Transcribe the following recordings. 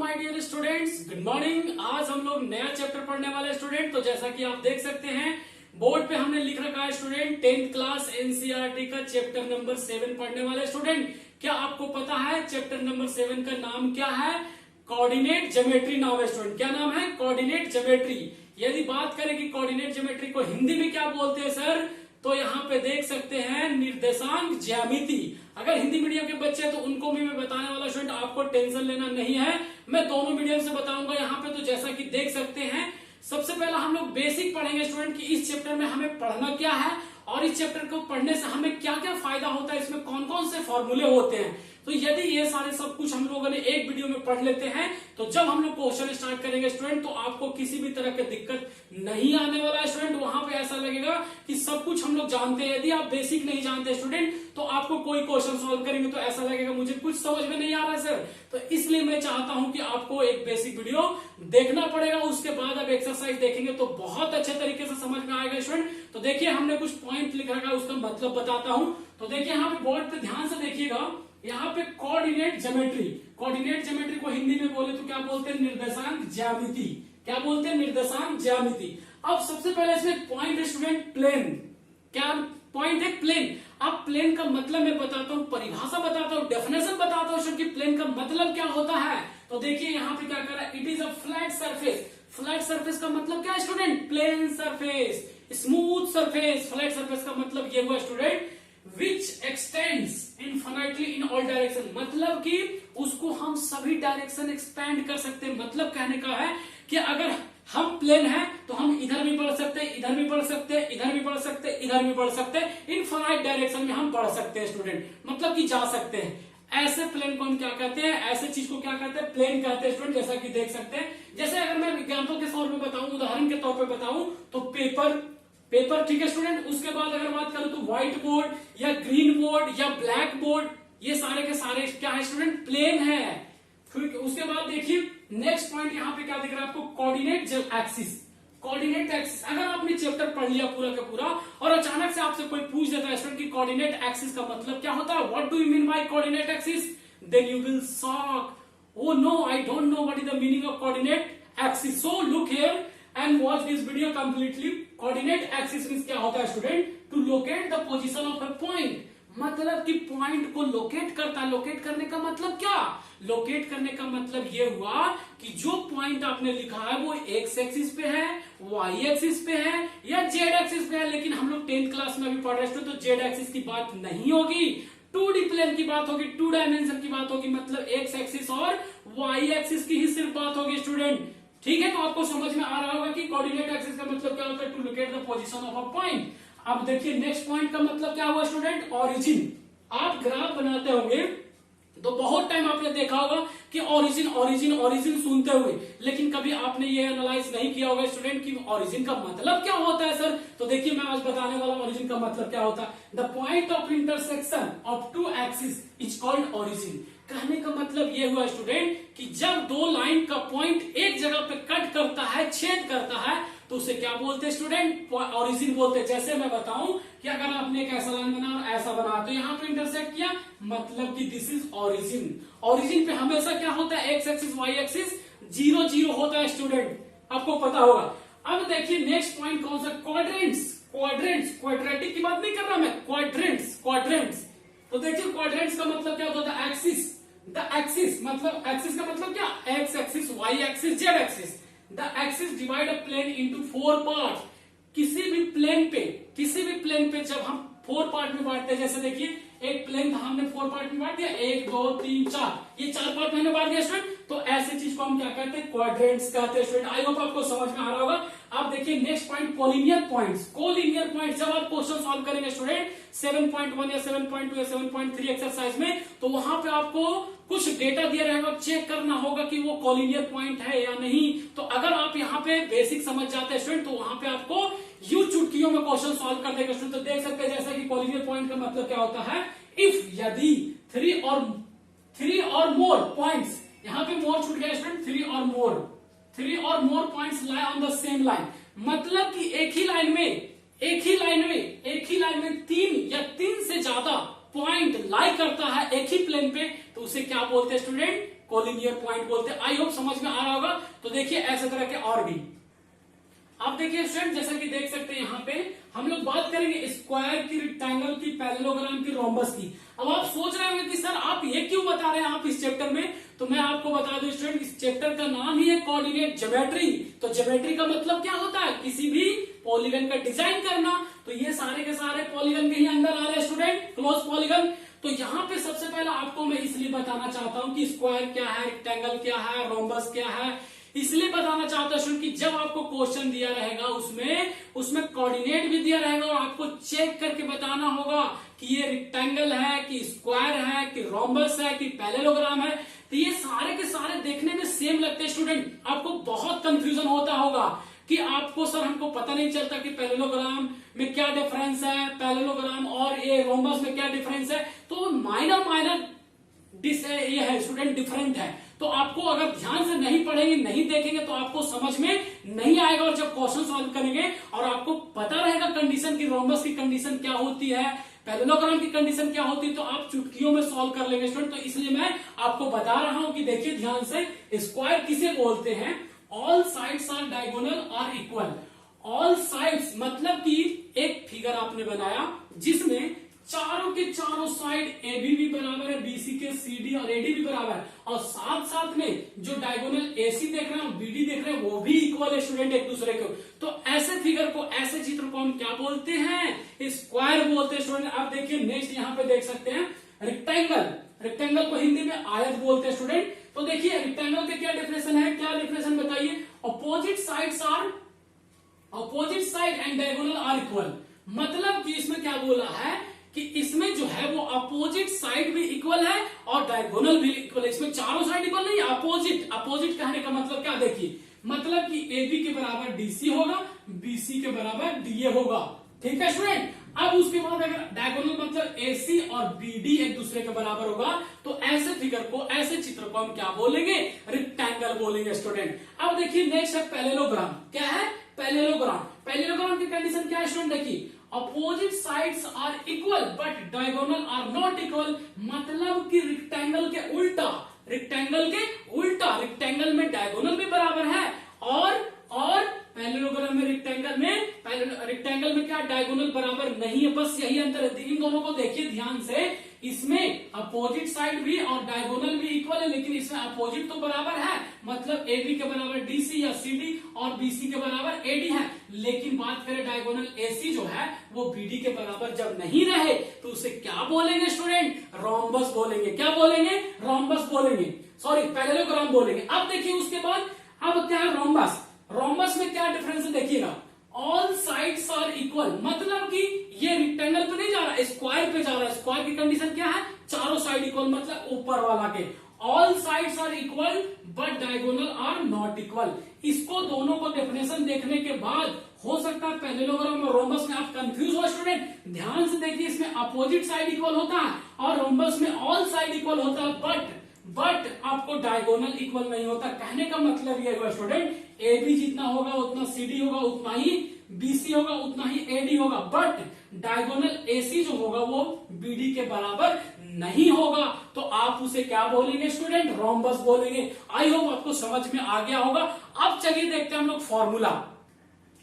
My dear students, good morning. आज हम लोग नया चैप्टर पढ़ने वाले स्टूडेंट। तो जैसा कि आप देख सकते हैं बोर्ड पे हमने लिख रखा है स्टूडेंट 10th क्लास एनसीईआरटी का चैप्टर नंबर 7 पढ़ने वाले स्टूडेंट। क्या आपको पता है चैप्टर नंबर 7 का नाम क्या है? कोऑर्डिनेट ज्योमेट्री नाम है स्टूडेंट। क्या नाम है? Coordinate geometry. यदि बात करें कि कोऑर्डिनेट ज्योमेट्री को हिंदी में क्या बोलते हैं सर, तो यहाँ पे देख सकते हैं निर्देशांक ज्यामिति। अगर हिंदी मीडियम के बच्चे हैं तो उनको भी मैं बताने वाला स्टूडेंट, आपको टेंशन लेना नहीं है, मैं दोनों मीडियम से बताऊंगा यहाँ पे। तो जैसा कि देख सकते हैं सबसे पहला हम लोग बेसिक पढ़ेंगे स्टूडेंट कि इस चैप्टर में हमें पढ़ना क्या है और इस चैप्टर को पढ़ने से हमें क्या क्या फायदा होता है, इसमें कौन कौन से फॉर्मूले होते हैं। तो यदि ये सारे सब कुछ हम लोगों ने एक वीडियो में पढ़ लेते हैं तो जब हम लोग क्वेश्चन स्टार्ट करेंगे स्टूडेंट तो आपको किसी भी तरह की दिक्कत नहीं आने वाला है स्टूडेंट। वहां पे ऐसा लगेगा कि सब कुछ हम लोग जानते हैं। यदि आप बेसिक नहीं जानते स्टूडेंट तो आपको कोई क्वेश्चन सॉल्व करेंगे तो ऐसा लगेगा मुझे कुछ समझ में नहीं आ रहा है सर। तो इसलिए मैं चाहता हूं कि आपको एक बेसिक वीडियो देखना पड़ेगा, उसके बाद आप एक्सरसाइज देखेंगे तो बहुत अच्छे तरीके से समझ में आएगा स्टूडेंट। तो देखिए हमने कुछ पॉइंट लिख रखा है, उसका मतलब बताता हूं। तो देखिए यहाँ पे बोर्ड पे ध्यान से देखिएगा, यहाँ पे कोऑर्डिनेट ज्योमेट्री। कोऑर्डिनेट ज्योमेट्री को हिंदी में बोले तो क्या बोलते हैं? निर्देशांक ज्यामिति। क्या बोलते हैं? निर्देशांक ज्यामिति। अब सबसे पहले इसमें पॉइंट है स्टूडेंट प्लेन। क्या पॉइंट है? प्लेन। अब प्लेन का मतलब मैं बताता हूं, परिभाषा बताता हूं, डेफिनेशन बताता हूं कि प्लेन का मतलब क्या होता है। तो देखिए यहाँ पे क्या कर रहा है, it is a flat surface. Flat surface का मतलब क्या है student? Plane surface, smooth surface. Flat surface का मतलब ये हुआ student which extends infinitely in all direction. मतलब कि उसको हम सभी डायरेक्शन एक्सपेंड कर सकते हैं। मतलब कहने का है कि अगर हम प्लेन है तो हम इधर भी बढ़ सकते हैं, इधर भी बढ़ सकते हैं, इधर भी बढ़ सकते हैं, इधर भी बढ़ सकते हैं। इनफिनिट डायरेक्शन में हम बढ़ सकते हैं स्टूडेंट, मतलब कि जा सकते हैं। ऐसे प्लेन को हम क्या कहते हैं? ऐसे चीज को क्या कहते हैं? प्लेन कहते हैं स्टूडेंट। जैसा कि देख सकते हैं, जैसे अगर मैं विज्ञापन के तौर पे बताऊं, उदाहरण के तौर पे बताऊं तो पेपर ठीक है स्टूडेंट। उसके बाद अगर बात करूं तो व्हाइट बोर्ड या ग्रीन बोर्ड या ब्लैक बोर्ड, ये सारे के सारे क्या है स्टूडेंट? प्लेन है। फिर उसके बाद देखिए नेक्स्ट पॉइंट यहाँ पे क्या दिख रहा है आपको? Coordinate axis. कोऑर्डिनेट एक्सिस अगर आपने चैप्टर पढ़ लिया पूरा का पूरा और अचानक से आपसे कोई पूछ देता है स्टूडेंट कि कोऑर्डिनेट एक्सिस का मतलब क्या होता है, what do you mean by coordinate axis, then you will shock, oh no, I don't know what is the meaning of coordinate axis. So look here and watch this video completely. Coordinate axis means क्या होता है student? To locate the position of a point. मतलब कि point को locate करता है। Locate करने का मतलब क्या? लोकेट करने का मतलब ये हुआ कि जो पॉइंट आपने लिखा है वो एक्स एक्सिस पे है, वाई एक्सिस पे है या जेड एक्सिस पे है। लेकिन हम लोग 10th क्लास में भी पढ़ रहे हैं तो जेड एक्सिस की बात नहीं होगी, 2D प्लेन की बात होगी, 2 डायमेंशन की बात होगी। मतलब एक्स एक्सिस और वाई एक्सिस की ही सिर्फ बात होगी स्टूडेंट। ठीक है, तो आपको समझ में आ रहा होगा कि कोऑर्डिनेट एक्सिस का मतलब क्या होता है? To locate the position of a point. अब देखिए नेक्स्ट पॉइंट का मतलब क्या हुआ स्टूडेंट? ऑरिजिन। आप ग्राफ बनाते होंगे तो बहुत टाइम आपने देखा होगा कि ऑरिजिन ऑरिजिन ऑरिजिन सुनते हुए, लेकिन कभी आपने ये एनालाइज नहीं किया होगा स्टूडेंट कि ऑरिजिन का मतलब क्या होता है सर। तो देखिए मैं आज बताने वाला हूं ऑरिजिन का मतलब क्या होता है। The point of intersection of 2 axis is called origin. कहने का मतलब ये हुआ स्टूडेंट कि जब 2 लाइन का पॉइंट एक जगह पे कट करता है, छेद करता है, तो उसे क्या बोलते हैं स्टूडेंट? ऑरिजिन बोलते हैं। जैसे मैं बताऊं कि अगर आपने एक ऐसा लाइन बना और ऐसा बना तो यहाँ पे इंटरसेक्ट किया, मतलब कि दिस इज ऑरिजिन। ऑरिजिन पे हमेशा क्या होता है? एक्स एक्सिस वाई एक्सिस 0 0 होता है स्टूडेंट, आपको पता होगा। अब देखिए नेक्स्ट पॉइंट कौन सा? क्वाड्रेंट्स। क्वाड्रेंट्स, क्वाड्रेटिक की बात नहीं कर रहा मैं, क्वाड्रेंट्स क्वाड्रेंट्स। तो देखिए क्वाड्रेंट्स का मतलब क्या होता है? एक्सिस। द एक्सिस मतलब एक्सिस का मतलब क्या? X axis, y axis, z axis. The axis divide a plane into 4 parts. किसी भी प्लेन पे जब हम 4 पार्ट में बांटते हैं, जैसे देखिए एक प्लेन था, हमने 4 पार्ट में बांट दिया, 1 2 3 4, ये 4 पार्ट में बांट दिया स्टूडेंट। तो ऐसे चीज को हम क्या कहते हैं? क्वाड्रेंट्स कहते हैं स्टूडेंट। आई होप आपको समझ में आ रहा होगा। आप देखिए next point collinear points. Collinear points जब आप क्वेश्चन सॉल्व करेंगे स्टूडेंट 7.1 या 7.2 या 7.3 एक्सरसाइज में, तो वहां पे आपको कुछ डेटा दिया रहेगा, चेक करना होगा कि वो कोलिनियर पॉइंट है या नहीं। तो अगर आप यहाँ पे बेसिक समझ जाते हैं स्टूडेंट तो वहां पे आपको यू चुटकियों में क्वेश्चन सॉल्व कर देगा स्टूडेंट। तो देख सकते हैं जैसा कि कोलिनियर पॉइंट का मतलब क्या होता है? इफ यदि 3 और मोर पॉइंट्स, यहाँ पे मोर छूट गया स्टूडेंट, 3 और more points lie on the same line. मतलब कि एक ही लाइन में 3 या 3 से ज्यादा पॉइंट लाई करता है एक ही प्लेन पे, तो उसे क्या बोलते हैं स्टूडेंट? कोलिनियर पॉइंट बोलते हैं। आई होप समझ में आ रहा होगा। तो देखिए ऐसे तरह के और भी आप देखिए स्टूडेंट, जैसा कि देख सकते हैं यहाँ पे हम लोग बात करेंगे स्क्वायर की, रेक्टेंगल की, पैरेललोग्राम की, रोम्बस की। अब आप सोच रहे होंगे कि सर आप ये क्यों बता रहे हैं आप इस चैप्टर में, तो मैं आपको बता दूं स्टूडेंट, इस चैप्टर का नाम ही है कोऑर्डिनेट ज्योमेट्री। तो ज्योमेट्री का मतलब क्या होता है, किसी भी पॉलीगन का डिजाइन करना। तो ये सारे के सारे पॉलीगन के ही अंदर आ रहे हैं स्टूडेंट, क्लोज पॉलीगन। तो यहाँ पे सबसे पहले आपको मैं इसलिए बताना चाहता हूँ कि स्क्वायर क्या है, रेक्टेंगल क्या है, रोम्बस क्या है, इसलिए बताना चाहता हूं कि जब आपको क्वेश्चन दिया रहेगा उसमें कोऑर्डिनेट भी दिया रहेगा और आपको चेक करके बताना होगा कि ये रेक्टेंगल है कि स्क्वायर है कि रोम्बस है कि पैरेललोग्राम है। तो ये सारे के सारे देखने में सेम लगते हैं स्टूडेंट। आपको बहुत कंफ्यूजन होता होगा कि आपको सर हमको पता नहीं चलता कि पैरेललोग्राम में क्या डिफरेंस है, पैरेललोग्राम और ये रोम्बस में क्या डिफरेंस है। तो माइनर ये है स्टूडेंट, डिफरेंट है। तो आपको अगर ध्यान से नहीं पढ़ेंगे, नहीं देखेंगे तो आपको समझ में नहीं आएगा। और जब क्वेश्चन सॉल्व करेंगे और आपको पता रहेगा कंडीशन की, रोम्बस की कंडीशन क्या होती है, पैरेललोग्राम की कंडीशन क्या होती है, तो आप चुटकियों में सॉल्व कर लेंगे स्टूडेंट। तो इसलिए मैं आपको बता रहा हूं कि देखिए ध्यान से, स्क्वायर किसे बोलते हैं, ऑल साइड्स आर डायगोनल और इक्वल। ऑल साइड्स मतलब कि एक फिगर आपने बनाया जिसमें चारों के चारों साइड AB भी बराबर है BC के, CD और AD भी बराबर है, और साथ साथ में जो डायगोनल AC देख रहे हैं और BD देख रहे हैं वो भी इक्वल है स्टूडेंट एक दूसरे को। तो ऐसे फिगर को, ऐसे चित्र को हम क्या बोलते हैं, स्क्वायर बोलते हैं स्टूडेंट। आप देखिए नेक्स्ट यहाँ पे देख सकते हैं रेक्टेंगल। रेक्टेंगल को हिंदी में आयत बोलते हैं स्टूडेंट। तो देखिए रेक्टेंगल के क्या डेफिनेशन है, क्या डेफिनेशन बताइए, opposite side and diagonal are equal. मतलब कि इसमें क्या बोला है कि इसमें जो है वो अपोजिट साइड भी इक्वल है और डायगोनल भी इक्वल है। इसमें चारों साइड इक्वल नहीं, अपोजिट। अपोजिट कहने का मतलब क्या, देखिए मतलब कि AB के बराबर DC होगा, BC के बराबर DA होगा। ठीक है स्टूडेंट। अब उसके बाद अगर डायगोनल मतलब AC और BD एक दूसरे के बराबर होगा तो ऐसे फिगर को, ऐसे चित्र को हम क्या बोलेंगे, रेक्टेंगल बोलेंगे स्टूडेंट। अब देखिए नेक्स्ट है पैरेललोग्राम। क्या है, पैरेललोग्राम। पैरेललोग्राम की कंडीशन क्या है स्टूडेंट, देखिए opposite sides are equal but diagonal are not equal. मतलब कि रेक्टेंगल के उल्टा, रेक्टेंगल में डायगोनल भी बराबर है और पैरेललोग्राम में रेक्टेंगल में क्या, डायगोनल बराबर नहीं है। बस यही अंतर है। इन दोनों को देखिए ध्यान से, इसमें अपोजिट साइड भी और डायगोनल भी इक्वल है, लेकिन इसमें अपोजिट तो बराबर है, मतलब AB के बराबर DC या CD और BC के बराबर AD है। लेकिन बात करें डायगोनल AC जो है वो BD के बराबर जब नहीं रहे तो उसे क्या बोलेंगे स्टूडेंट, रोम्बस बोलेंगे। क्या बोलेंगे, रोम्बस बोलेंगे, सॉरी पैरेललोग्राम बोलेंगे। अब देखिए उसके बाद अब क्या है, रोम्बस। रोम्बस में क्या डिफरेंस है देखिएगा, ऑल साइड्स आर इक्वल। मतलब कि ये रेक्टेंगल पे नहीं जा रहा, स्क्वायर पे जा रहा है। स्क्वायर की कंडीशन क्या है, चारों साइड इक्वल, मतलब ऊपर वाला के। All sides are equal but diagonal are not equal. इसको दोनों को डेफिनेशन देखने के बाद हो सकता है पैरेललोग्राम और रोम्बस में आप कंफ्यूज हो स्टूडेंट। ध्यान से देखिए, इसमें अपोजिट साइड इक्वल होता है और रोम्बस में ऑल साइड इक्वल होता है, बट आपको डायगोनल इक्वल नहीं होता। कहने का मतलब ये है स्टूडेंट, AB जितना होगा उतना CD होगा, उतना ही BC होगा, उतना ही AD होगा, बट डायगोनल AC जो होगा वो BD के बराबर नहीं होगा। तो आप उसे क्या बोलेंगे स्टूडेंट, रोम्बस बोलेंगे। आई होप आपको समझ में आ गया होगा। अब चलिए देखते हैं हम लोग फॉर्मूला।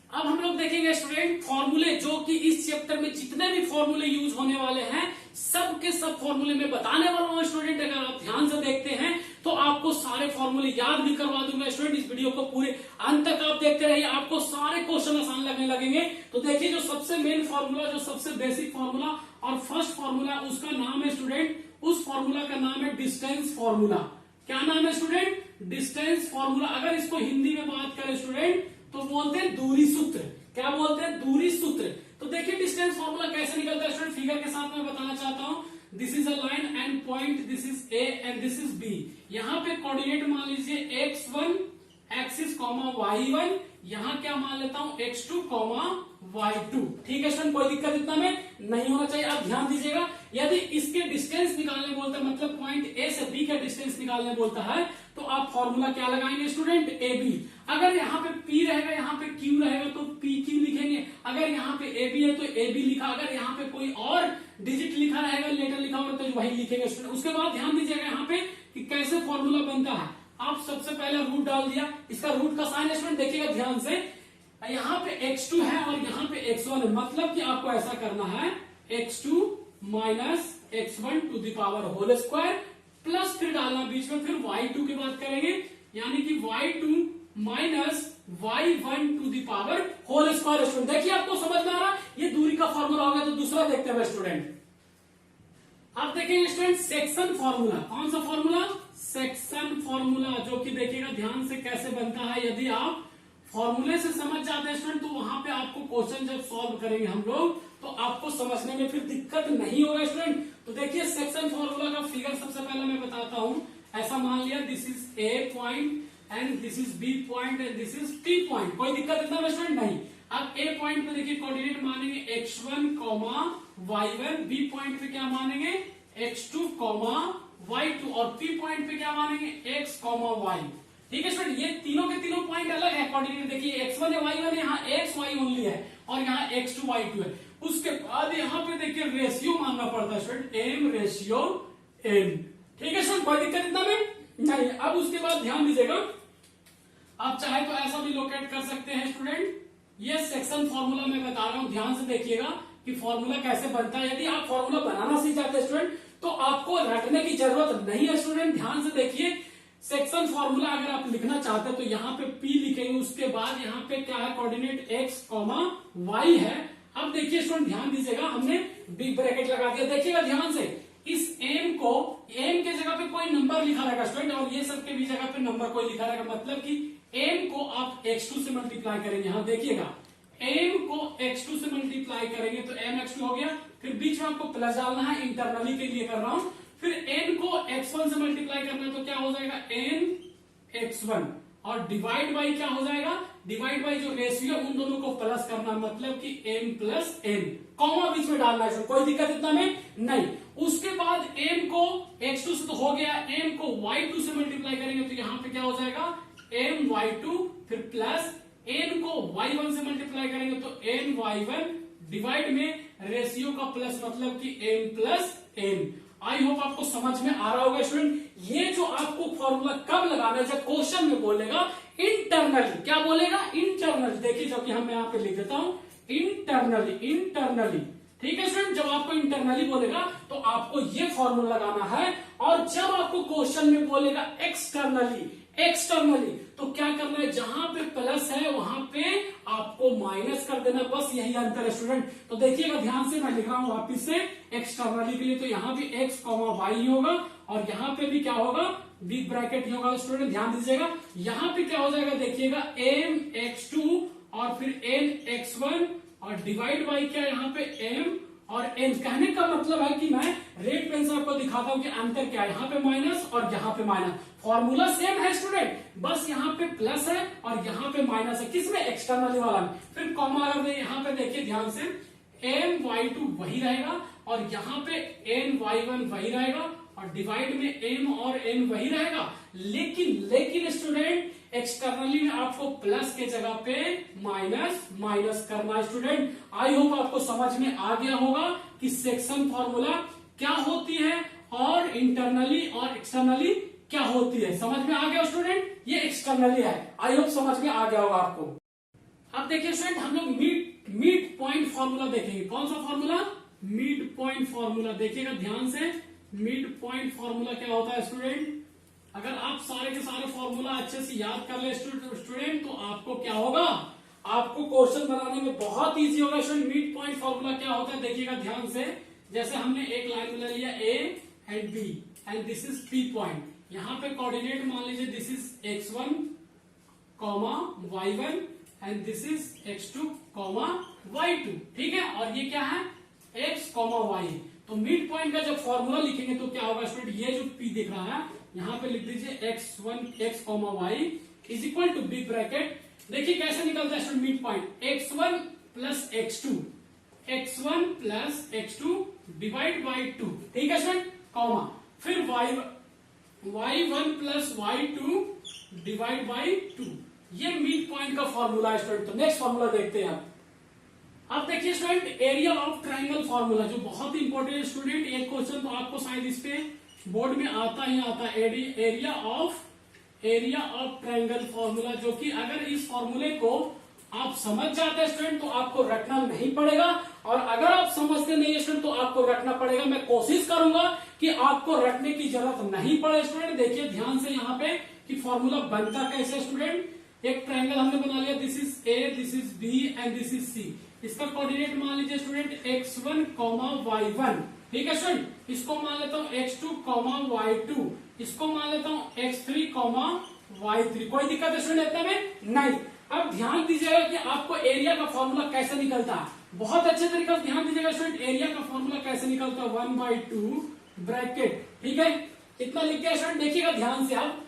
अब हम लोग देखेंगे स्टूडेंट फॉर्मूले, जो कि इस चैप्टर में जितने भी फॉर्मूले यूज होने वाले हैं सब के सब फॉर्मूले में बताने वाला हूं स्टूडेंट। अगर आप ध्यान से देखते हैं तो आपको सारे फॉर्मूले याद भी करवा दूंगा स्टूडेंट। इस वीडियो को पूरे अंत तक आप देखते रहिए, आपको सारे क्वेश्चन आसान लगने लगेंगे। तो देखिए जो सबसे मेन फॉर्मूला, जो सबसे बेसिक फॉर्मूला और फर्स्ट फॉर्मूला, उसका नाम है स्टूडेंट, उस फॉर्मूला का नाम है डिस्टेंस फॉर्मूला। क्या नाम है स्टूडेंट, डिस्टेंस फॉर्मूला। अगर इसको हिंदी में बात करें स्टूडेंट तो बोलते हैं दूरी सूत्र। क्या बोलते हैं, दूरी सूत्र। तो देखिए डिस्टेंस फॉर्मूला कैसे निकलता है स्टूडेंट, फिगर के साथ मैं बताना चाहता हूं। This is a line and point, this is A and this is B। यहाँ पे कोऑर्डिनेट मान लीजिए x1 एक्सिस कॉमा y1, यहाँ क्या मान लेता हूं x2 कॉमा y2। ठीक है स्टूडेंट, कोई दिक्कत इतना में नहीं होना चाहिए। आप ध्यान दीजिएगा, यदि इसके डिस्टेंस निकालने बोलता है, मतलब पॉइंट A से B का डिस्टेंस निकालने बोलता है, तो आप फॉर्मूला क्या लगाएंगे स्टूडेंट, AB। अगर यहाँ पे P रहेगा, यहाँ पे Q रहेगा तो PQ लिखेंगे। अगर यहाँ पे AB है तो AB लिखा, अगर यहाँ पे कोई और डिजिट लिखा रहेगा, लेटर लिखा होगा तो वही लिखेंगे स्टूडेंट। उसके बाद ध्यान दीजिएगा, यहाँ पे कि कैसे फॉर्मूला बनता है। आप सबसे पहले रूट डाल दिया, इसका रूट का साइन स्टूडेंट देखिएगा ध्यान से, यहाँ पे x2 है और यहाँ पे x1 है, मतलब कि आपको ऐसा करना है x2 minus x1 to the power whole square plus फिर डालना बीच में, फिर y2 की बात करेंगे यानी कि y2 minus y1 to the power whole square. Student देखिए आपको समझ में आ रहा है, ये दूरी का फॉर्मूला हो गया। तो दूसरा देखते हैं स्टूडेंट, आप देखेंगे स्टूडेंट सेक्शन फॉर्मूला। कौन सा फॉर्मूला? सेक्शन फॉर्मूला, जो कि देखिएगा ध्यान से कैसे बनता है। यदि आप फॉर्मूले से समझ जाते हैं स्टूडेंट तो वहां पे आपको क्वेश्चन जब सॉल्व करेंगे हम लोग तो आपको समझने में फिर दिक्कत नहीं होगा स्टूडेंट। तो देखिए सेक्शन फॉर्मूला का फिगर सबसे पहले मैं बताता हूं। ऐसा मान लिया this is A point and this is B point and this is T point, कोई दिक्कत इतना स्टूडेंट नहीं। अब ए पॉइंट पे देखिए कोऑर्डिनेट मानेंगे x1, y1, बी पॉइंट पे क्या मानेंगे x2, y2 और पी पॉइंट पे क्या मानेंगे x, y। ठीक है स्टूडेंट, ये तीनों के तीनों पॉइंट अलग है कोऑर्डिनेट। देखिए x1 है, y1 है, यहाँ x, y ओनली है और यहाँ x2, y2 है। उसके बाद यहाँ पे देखिए रेशियो मानना पड़ता है स्टूडेंट, m रेशियो n। ठीक है स्टूडेंट, कोई दिक्कत इतना में नहीं। अब उसके बाद ध्यान दीजिएगा, आप चाहे तो ऐसा भी लोकेट कर सकते हैं स्टूडेंट। ये सेक्शन फॉर्मूला मैं बता रहा हूं, ध्यान से देखिएगा कि फॉर्मूला कैसे बनता है। यदि आप फॉर्मूला बनाना सीख जाते हैं स्टूडेंट तो आपको रटने की जरूरत नहीं है स्टूडेंट। ध्यान से देखिए, सेक्शन फॉर्मूला अगर आप लिखना चाहते हैं तो यहाँ पे P लिखेंगे, उसके बाद यहाँ पे क्या है कोऑर्डिनेट x, y है। अब देखिए स्टूडेंट ध्यान दीजिएगा, हमने बिग ब्रैकेट लगा दिया। देखिएगा ध्यान से, इस m को, m के जगह पे कोई नंबर लिखा रहेगा स्टूडेंट और ये सब के भी जगह पे नंबर कोई लिखा रहेगा, मतलब कि m को आप x2 से मल्टीप्लाई करेंगे। यहाँ देखिएगा m को x2 से मल्टीप्लाई करेंगे तो mx2 हो गया, फिर बीच में आपको प्लस डालना है, इंटरनली के लिए कर रहा हूं। फिर n को x1 से मल्टीप्लाई करना है तो क्या हो जाएगा n x1 और डिवाइड बाई क्या हो जाएगा, डिवाइड बाई जो रेशियो उन दोनों को प्लस करना, मतलब कि m प्लस n, कॉमा बीच में डालना है, कोई दिक्कत इतना में नहीं। उसके बाद m को x2 से तो हो गया, m को y2 से मल्टीप्लाई करेंगे तो यहाँ पे क्या हो जाएगा m y2, फिर प्लस n को y1 से मल्टीप्लाई करेंगे तो n y1 डिवाइड में रेशियो का प्लस, मतलब कि m plus n। I hope आपको समझ में आ रहा होगा स्टूडेंट। ये जो आपको फॉर्मूला कब लगाना है, जब क्वेश्चन में बोलेगा इंटरनली, क्या बोलेगा इंटरनली। देखिए जो कि हम यहाँ पे लिख देता हूं इंटरनली, इंटरनली। ठीक है स्टूडेंट, जब आपको इंटरनली बोलेगा तो आपको ये फॉर्मूला लगाना है, और जब आपको क्वेश्चन में बोलेगा एक्सटर्नली, एक्सटर्नली तो क्या करना है, जहां पे प्लस है वहां पे आपको माइनस कर देना, बस यही अंतर है स्टूडेंट। तो देखिएगा ध्यान से, मैं लिख रहा हूं वापिस से एक्सटर्नली के लिए, तो यहाँ भी x, y ही होगा और यहाँ पे भी क्या होगा बिग ब्रैकेट ही होगा स्टूडेंट। ध्यान दीजिएगा, यहाँ पे क्या हो जाएगा देखिएगा m x2 और फिर n x1 और डिवाइड बाई क्या यहाँ पे m और n। कहने का मतलब है कि मैं रेड पेन से आपको दिखाता हूं कि अंतर क्या है, यहाँ पे माइनस और यहाँ पे माइनस। फॉर्मूला सेम है स्टूडेंट, बस यहाँ पे प्लस है और यहाँ पे माइनस है, किसमें एक्सटर्नली वाला में। फिर कॉमा अगर यहाँ पे देखिए ध्यान से, m y2 वही रहेगा और यहाँ पे n y1 वही रहेगा और डिवाइड में m और n वही रहेगा। लेकिन स्टूडेंट एक्सटर्नली में आपको प्लस के जगह पे माइनस माइनस करना है स्टूडेंट। आई होप आपको समझ में आ गया होगा कि सेक्शन फॉर्मूला क्या होती है और इंटरनली और एक्सटर्नली क्या होती है। समझ में आ गया स्टूडेंट, ये एक्सटर्नली है। आई होप समझ में आ गया होगा आपको। अब देखिए स्टूडेंट, हम लोग मिड पॉइंट फॉर्मूला देखेंगे। कौन सा फॉर्मूला, मिड पॉइंट फॉर्मूला। देखिएगा ध्यान से, मिड पॉइंट फॉर्मूला क्या होता है स्टूडेंट। अगर आप सारे के सारे फॉर्मूला अच्छे से याद कर ले स्टूडेंट तो आपको क्या होगा, आपको क्वेश्चन बनाने में बहुत इजी होगा स्टूडेंट। मिड पॉइंट फॉर्मूला क्या होता है देखिएगा ध्यान से, जैसे हमने एक लाइन में ले लिया a and b and this is p point. यहाँ पे कोऑर्डिनेट मान लीजिए this is x1, y1 and this is x2, y2। ठीक है, और ये क्या है x, y। तो मिड पॉइंट का जब फॉर्मूला लिखेंगे तो क्या होगा स्टूडेंट, ये जो p दिख रहा है यहाँ पे लिख दीजिए x1, x, y is equal to big bracket. देखिए कैसे निकलता है student mid point, x1 plus x2, x1 plus x2 divide by 2। ठीक है स्टूडेंट, कॉमा फिर y1 plus y2 divide by 2। ये मिड पॉइंट का फॉर्मूला है स्टूडेंट। तो नेक्स्ट फॉर्मूला देखते हैं अब देखिए student, area of triangle formula, जो बहुत ही इंपॉर्टेंट है स्टूडेंट। एक क्वेश्चन तो आपको शायद इस पे बोर्ड में आता ही आता एरिया ऑफ ट्रायंगल फॉर्मूला, जो कि अगर इस फॉर्मूले को आप समझ जाते हैं स्टूडेंट तो आपको रटना नहीं पड़ेगा, और अगर आप समझते नहीं है स्टूडेंट तो आपको रटना पड़ेगा। मैं कोशिश करूंगा कि आपको रटने की जरूरत नहीं पड़े स्टूडेंट। देखिए ध्यान से यहाँ पे कि फॉर्मूला बनता कैसे स्टूडेंट। एक ट्रायंगल हमने बना लिया, this is A, this is B and this is C. इसका कोऑर्डिनेट मान लीजिए स्टूडेंट x1, y1, ठीक है स्टूडेंट। इसको मान लेता हूँ x2, y2, इसको मान लेता हूँ x3, y3। कोई दिक्कत है स्टूडेंट इतने में? नहीं। अब ध्यान दीजिएगा कि आपको एरिया का फॉर्मूला कैसे निकलता है, बहुत अच्छे तरीके से ध्यान दीजिएगा स्टूडेंट। एरिया का फॉर्मूला कैसे निकलता है, 1/2 ब्रैकेट, ठीक है। इतना लिख के स्टूडेंट देखिएगा ध्यान से। आप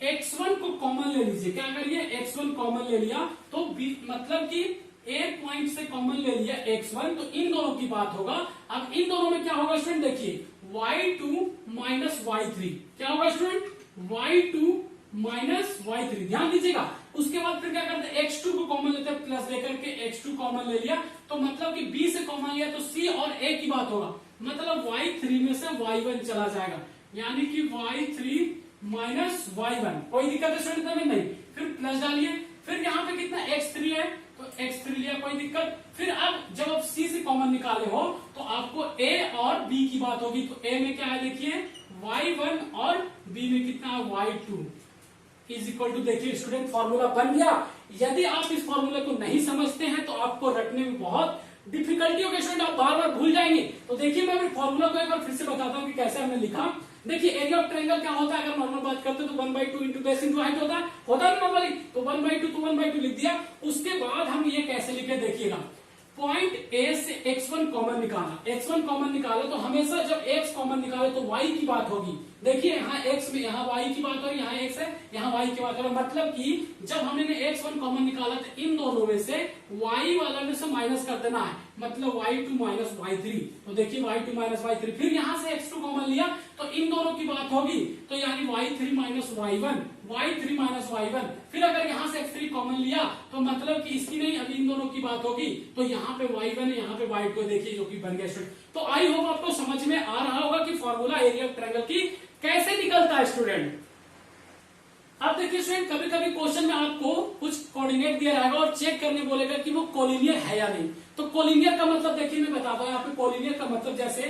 x1 को कॉमन ले लीजिए, क्या करिए, x1 कॉमन ले लिया तो मतलब कि ए पॉइंट से कॉमन ले लिया x1, तो इन दोनों की बात होगा। अब इन दोनों में क्या होगा स्टूडेंट, देखिए y2 माइनस y3, क्या होगा स्टूडेंट, y2 माइनस y3, ध्यान दीजिएगा। उसके बाद फिर क्या करते हैं, x2 को कॉमन लेते हैं, प्लस लेकर के x2 कॉमन ले लिया, तो मतलब कि b से कॉमन लिया तो c और a की बात होगा, मतलब y3 में से y1 चला जाएगा, यानी कि y3 माइनस y1। कोई दिक्कत है स्टूडेंट में? नहीं। फिर प्लस डालिए, फिर यहाँ पे कितना x3 है तो x3 लिया, कोई दिक्कत। फिर अब जब आप c से कॉमन निकाले हो तो आपको a और b की बात होगी, तो a में क्या है देखिए y1 और b में कितना है y2 इज इक्वल टू, देखिए स्टूडेंट फॉर्मूला बन गया। यदि आप इस फॉर्मूले को नहीं समझते हैं तो आपको रटने में बहुत डिफिकल्टी होगी स्टूडेंट, आप बार बार भूल जाएंगे। तो देखिए मैं फॉर्मूला को एक बार फिर से बताता हूँ कि कैसे हमने लिखा। देखिए एरिया ऑफ ट्रायंगल क्या होता है, अगर नॉर्मल बात करते तो 1/2 इंटू बेस इंटू हाइट होता है नॉर्मली, तो 1/2 तो 1/2 लिख दिया। उसके बाद हम ये कैसे लिखे देखिएगा, पॉइंट ए से x1 कॉमन निकाला, x1 कॉमन निकाला तो हमेशा जब x कॉमन निकाले तो y की बात होगी। देखिए यहाँ x में यहाँ y की बात हो रही, यहाँ x है, यहाँ y की बात हो रही, मतलब कि जब हमने x1 कॉमन निकाला तो इन दोनों में से y वाला में से माइनस कर देना है, मतलब y2 माइनस y3। तो देखिए y2 माइनस y3, फिर यहाँ से x2 कॉमन लिया तो इन दोनों की बात होगी, तो यानी y3 minus y1, y3 minus y1। फिर अगर यहाँ से x3 कॉमन लिया तो मतलब कि इसकी नहीं, अभी इन दोनों की बात होगी, तो यहाँ पे y1 है, यहाँ पे y2, देखिए जो कि बन गया स्टूडेंट। तो आई होप आपको समझ में आ रहा होगा कि फॉर्मूला एरिया ऑफ ट्रायंगल की कैसे निकलता है स्टूडेंट। अब देखिए स्टूडेंट कभी कभी क्वेश्चन में आपको कुछ कोऑर्डिनेट दिया रहेगा और चेक करने बोलेगा कि वो कोलिनियर है या नहीं। तो कोलिनियर का मतलब देखिए मैं बताता हूँ यहाँ पे, कोलिनियर का मतलब जैसे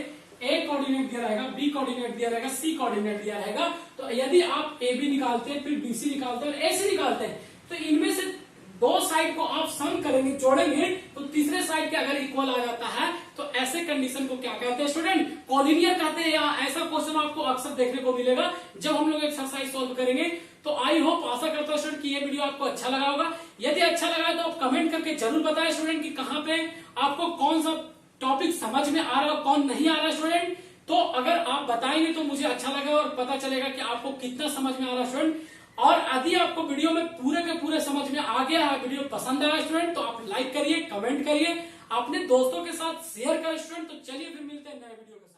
ए कोऑर्डिनेट दिया रहेगा, बी कोऑर्डिनेट दिया रहेगा, सी कोऑर्डिनेट दिया रहेगा, तो यदि आप ए बी निकालते हैं, फिर बी सी निकालते हैं और ए सी निकालते हैं, तो इनमें से दो साइड को आप सम करेंगे, जोड़ेंगे, तो तीसरे साइड के अगर इक्वल आ जाता है तो ऐसे कंडीशन को क्या कहते हैं स्टूडेंट, कोलिनियर कहते हैं। या ऐसा क्वेश्चन आपको अक्सर देखने को मिलेगा जब हम लोग एक्सरसाइज सॉल्व करेंगे। तो आई होप, आशा करता हूं स्टूडेंट कि ये वीडियो आपको अच्छा लगा होगा। यदि अच्छा लगा है तो आप कमेंट करके जरूर बताएं स्टूडेंट कि कहाँ पे आपको कौन सा टॉपिक समझ में आ रहा है, कौन नहीं आ रहा स्टूडेंट। तो अगर आप बताएंगे तो मुझे अच्छा लगेगा और पता चलेगा कि आपको कितना समझ में आ रहा है स्टूडेंट। और यदि आपको वीडियो में पूरे के पूरे समझ में आ गया है, वीडियो पसंद आया स्टूडेंट, तो आप लाइक करिए, कमेंट करिए, अपने दोस्तों के साथ शेयर करें स्टूडेंट। तो चलिए फिर मिलते हैं नए वीडियो के साथ।